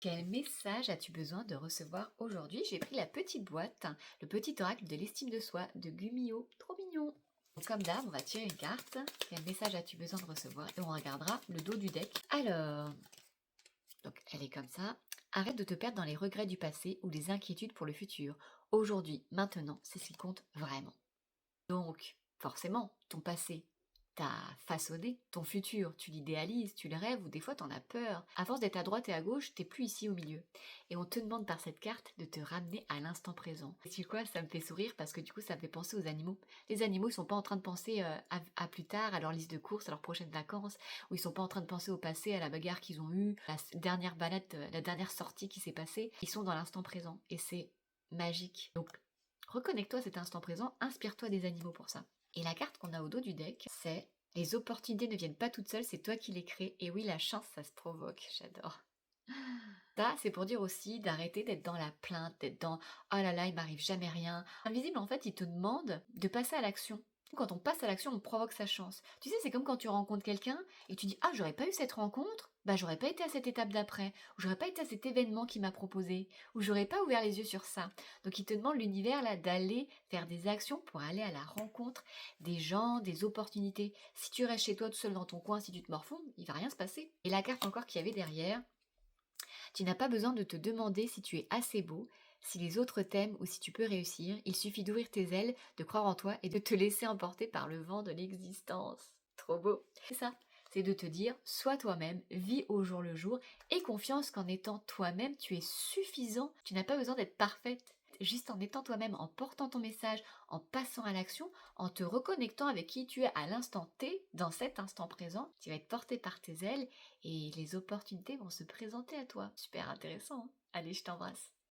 Quel message as-tu besoin de recevoir aujourd'hui? J'ai pris la petite boîte, le petit oracle de l'estime de soi de Gumio. Trop mignon! Donc, comme d'hab, on va tirer une carte. Quel message as-tu besoin de recevoir? Et on regardera le dos du deck. Alors, donc elle est comme ça. Arrête de te perdre dans les regrets du passé ou les inquiétudes pour le futur. Aujourd'hui, maintenant, c'est ce qui compte vraiment. Donc, forcément, ton passé t'a façonné, ton futur, tu l'idéalises, tu le rêves ou des fois t'en as peur. À force d'être à droite et à gauche, t'es plus ici au milieu. Et on te demande par cette carte de te ramener à l'instant présent. Et tu sais quoi, ça me fait sourire parce que du coup ça me fait penser aux animaux. Les animaux, ils sont pas en train de penser à plus tard, à leur liste de courses, à leurs prochaines vacances, ou ils sont pas en train de penser au passé, à la bagarre qu'ils ont eue, à la dernière balade, la dernière sortie qui s'est passée. Ils sont dans l'instant présent et c'est magique. Donc reconnecte-toi à cet instant présent, inspire-toi des animaux pour ça. Et la carte qu'on a au dos du deck, c'est les opportunités ne viennent pas toutes seules, c'est toi qui les crées. Et oui, la chance, ça se provoque, j'adore. Ça, c'est pour dire aussi d'arrêter d'être dans la plainte, d'être dans oh là là, il m'arrive jamais rien. Invisible, en fait, il te demande de passer à l'action. Quand on passe à l'action, on provoque sa chance. Tu sais, c'est comme quand tu rencontres quelqu'un et tu dis ah, j'aurais pas eu cette rencontre, bah j'aurais pas été à cette étape d'après, ou j'aurais pas été à cet événement qu'il m'a proposé, ou j'aurais pas ouvert les yeux sur ça. Donc il te demande l'univers là d'aller faire des actions pour aller à la rencontre des gens, des opportunités. Si tu restes chez toi tout seul dans ton coin, si tu te morfonds, il va rien se passer. Et la carte encore qu'il y avait derrière, tu n'as pas besoin de te demander si tu es assez beau, si les autres t'aiment ou si tu peux réussir. Il suffit d'ouvrir tes ailes, de croire en toi et de te laisser emporter par le vent de l'existence. Trop beau. C'est ça. C'est de te dire, sois toi-même, vis au jour le jour, et confiance qu'en étant toi-même, tu es suffisant. Tu n'as pas besoin d'être parfaite. Juste en étant toi-même, en portant ton message, en passant à l'action, en te reconnectant avec qui tu es à l'instant T, dans cet instant présent, tu vas être porté par tes ailes et les opportunités vont se présenter à toi. Super intéressant, hein. Allez, je t'embrasse.